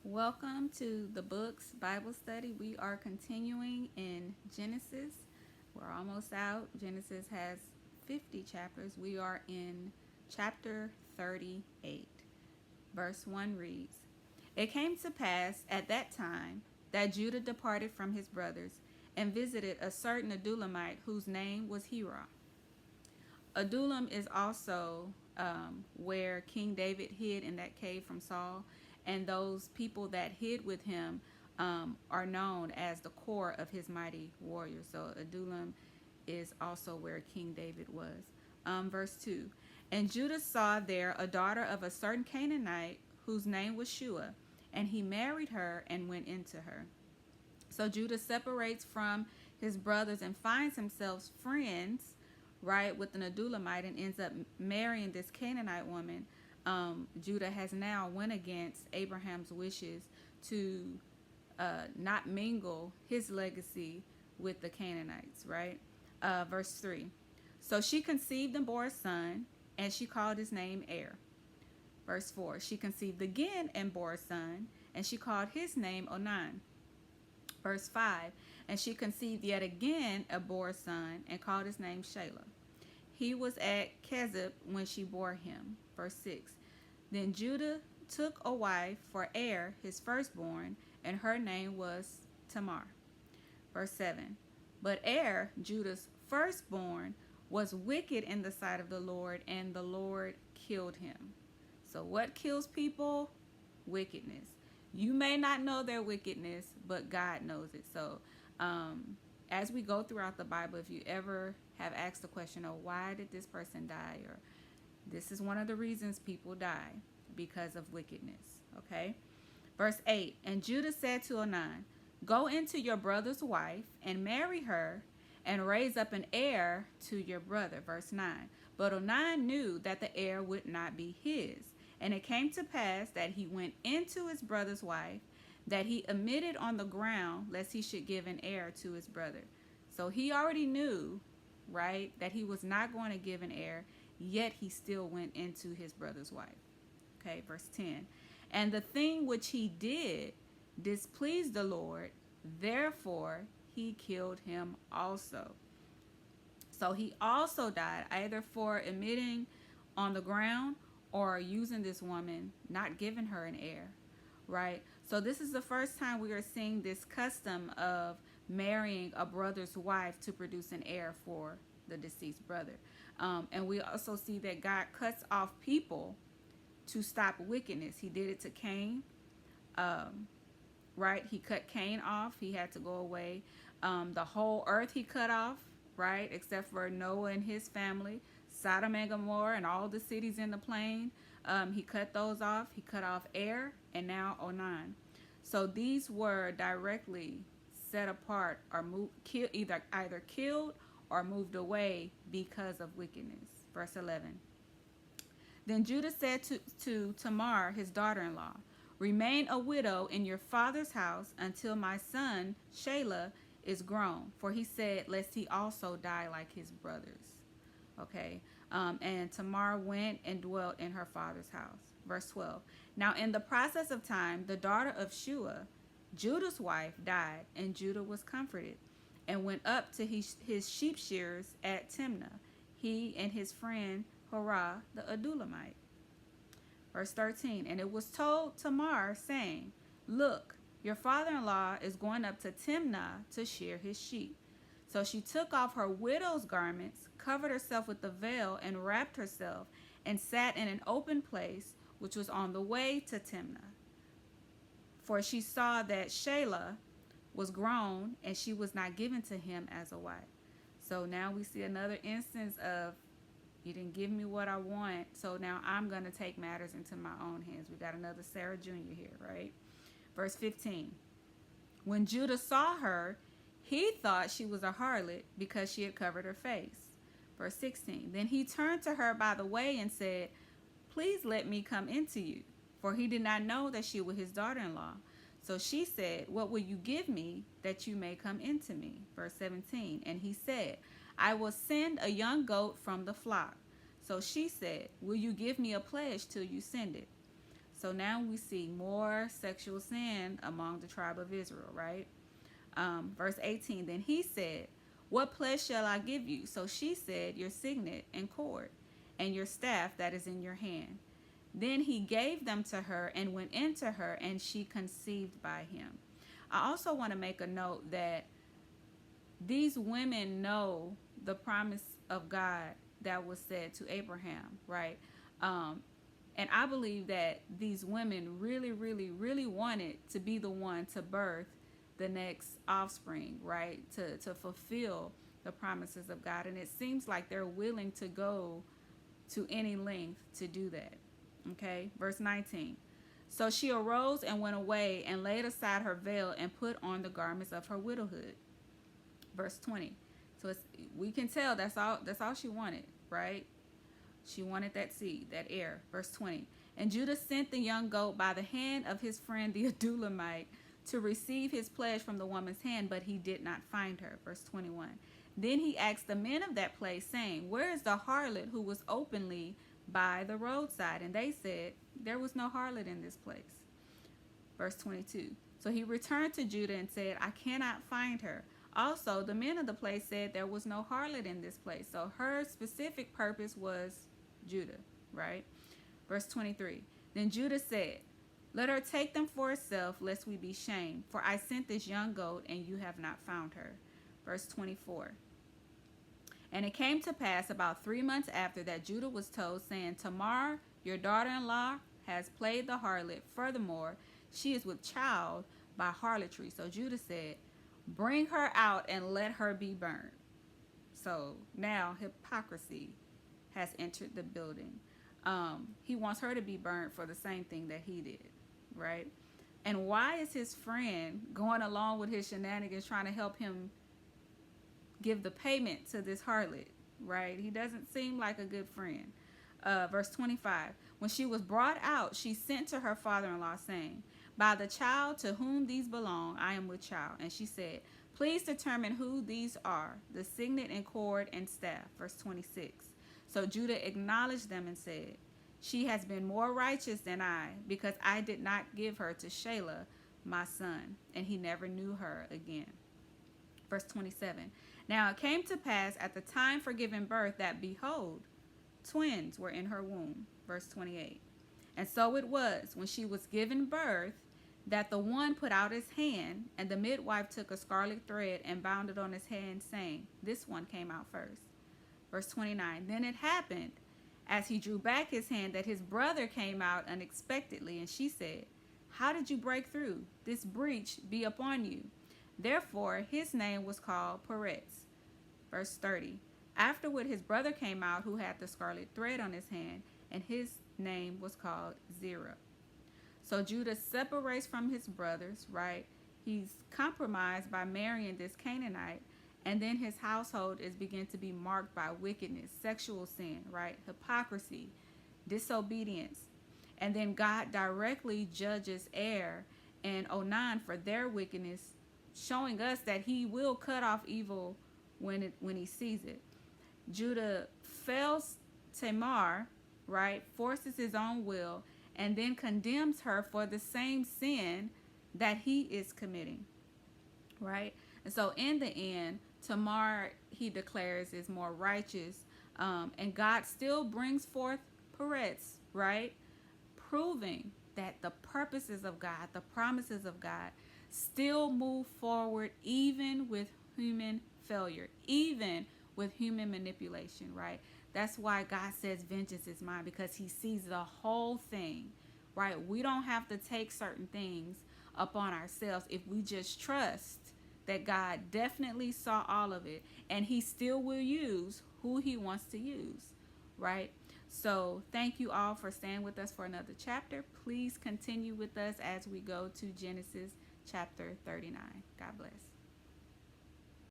Welcome to the Books Bible Study. We are continuing in Genesis. We're almost out. Genesis has 50 chapters. We are in chapter 38. Verse 1 reads, It came to pass at that time that Judah departed from his brothers and visited a certain Adulamite whose name was Hira. Adullam is also where King David hid in that cave from Saul, and those people that hid with him are known as the core of his mighty warriors. So Adullam is also where King David was. Verse 2, And Judah saw there a daughter of a certain Canaanite whose name was Shua, and he married her and went into her. So Judah separates from his brothers and finds himself friends, right, with an Adulamite and ends up marrying this Canaanite woman. Judah has now went against Abraham's wishes to not mingle his legacy with the Canaanites, right? Verse 3. So she conceived and bore a son, and she called his name Er. Verse 4. She conceived again and bore a son, and she called his name Onan. Verse 5, And she conceived yet again and bore a son, and called his name Shelah. He was at Kezib when she bore him. Verse 6, Then Judah took a wife for Er, his firstborn, and her name was Tamar. Verse 7, But Er, Judah's firstborn, was wicked in the sight of the Lord, and the Lord killed him. So what kills people? Wickedness. You may not know their wickedness, but God knows it. So as we go throughout the Bible, if you ever have asked the question, oh, why did this person die? Or this is one of the reasons people die, because of wickedness. Okay. Verse 8, And Judah said to Onan, Go into your brother's wife and marry her and raise up an heir to your brother. Verse 9, But Onan knew that the heir would not be his. And it came to pass that he went into his brother's wife, that he emitted on the ground, lest he should give an heir to his brother. So he already knew, right, that he was not going to give an heir, yet he still went into his brother's wife. Okay, verse 10. And the thing which he did displeased the Lord, therefore he killed him also. So he also died, either for emitting on the ground or using this woman, not giving her an heir, right? So this is the first time we are seeing this custom of marrying a brother's wife to produce an heir for the deceased brother. And we also see that God cuts off people to stop wickedness. He did it to Cain, right? He cut Cain off. He had to go away. The whole earth he cut off, right? Except for Noah and his family. Sodom and Gomorrah and all the cities in the plain. He cut those off. He cut off Er and now Onan. So these were directly set apart or either killed or moved away because of wickedness. Verse 11. Then Judah said to Tamar, his daughter-in-law, Remain a widow in your father's house until my son Shelah is grown. For he said, lest he also die like his brothers. Okay. And Tamar went and dwelt in her father's house. Verse 12. Now in the process of time, the daughter of Shua, Judah's wife, died, and Judah was comforted, and went up to his sheep shearers at Timnah, he and his friend Horah the Adulamite. Verse 13. And it was told Tamar, saying, Look, your father-in-law is going up to Timnah to shear his sheep. So she took off her widow's garments, covered herself with the veil, and wrapped herself, and sat in an open place, which was on the way to Timnah. For she saw that Shelah was grown, and she was not given to him as a wife. So now we see another instance of, you didn't give me what I want, so now I'm going to take matters into my own hands. We got another Sarah Jr. here, right? Verse 15. When Judah saw her, he thought she was a harlot because she had covered her face. Verse 16. Then he turned to her by the way and said, Please let me come into you. For he did not know that she was his daughter-in-law. So she said, What will you give me that you may come into me? Verse 17. And he said, I will send a young goat from the flock. So she said, Will you give me a pledge till you send it? So now we see more sexual sin among the tribe of Israel, right? Verse 18, then he said, what pledge shall I give you? So she said, your signet and cord, and your staff that is in your hand. Then he gave them to her and went into her, and she conceived by him. I also want to make a note that these women know the promise of God that was said to Abraham, right? And I believe that these women really, really, really wanted to be the one to birth the next offspring, right? To fulfill the promises of God. And it seems like they're willing to go to any length to do that. Okay, verse 19. So she arose and went away and laid aside her veil and put on the garments of her widowhood. Verse 20. So we can tell that's all she wanted, right? She wanted that seed, that heir. Verse 20. And Judah sent the young goat by the hand of his friend the Adullamite to receive his pledge from the woman's hand, but he did not find her. Verse 21. Then he asked the men of that place, saying, where is the harlot who was openly by the roadside? And they said, there was no harlot in this place. Verse 22. So he returned to Judah and said, I cannot find her. Also, the men of the place said there was no harlot in this place. So her specific purpose was Judah, right? Verse 23. Then Judah said, let her take them for herself, lest we be shamed. For I sent this young goat, and you have not found her. Verse 24. And it came to pass about 3 months after that Judah was told, saying, Tamar, your daughter-in-law, has played the harlot. Furthermore, she is with child by harlotry. So Judah said, bring her out and let her be burned. So now hypocrisy has entered the building. He wants her to be burned for the same thing that he did, right? And why is his friend going along with his shenanigans, trying to help him give the payment to this harlot, right? He doesn't seem like a good friend. Verse 25. When she was brought out, she sent to her father-in-law, saying, by the child to whom these belong, I am with child. And she said, please determine who these are, the signet and cord and staff. Verse 26. So Judah acknowledged them and said, she has been more righteous than I, because I did not give her to Shelah, my son. And he never knew her again. Verse 27. Now it came to pass at the time for giving birth that, behold, twins were in her womb. Verse 28. And so it was, when she was given birth, that the one put out his hand, and the midwife took a scarlet thread and bound it on his hand, saying, this one came out first. Verse 29. Then it happened, as he drew back his hand, that his brother came out unexpectedly, and she said, how did you break through? This breach be upon you. Therefore his name was called Peretz. Verse 30. Afterward his brother came out, who had the scarlet thread on his hand, and his name was called Zerah. So Judah separates from his brothers, right? He's compromised by marrying this Canaanite, and then his household is begin to be marked by wickedness, sexual sin, right? Hypocrisy, disobedience. And then God directly judges Er and Onan for their wickedness, showing us that he will cut off evil when he sees it. Judah fails Tamar, right? Forces his own will, and then condemns her for the same sin that he is committing, right? And so in the end, Tamar, he declares, is more righteous, and God still brings forth Peretz, right? Proving that the purposes of God, the promises of God, still move forward even with human failure, even with human manipulation, right? That's why God says vengeance is mine, because he sees the whole thing, right? We don't have to take certain things upon ourselves if we just trust that God definitely saw all of it, and he still will use who he wants to use, right? So thank you all for staying with us for another chapter. Please continue with us as we go to Genesis chapter 39. God bless.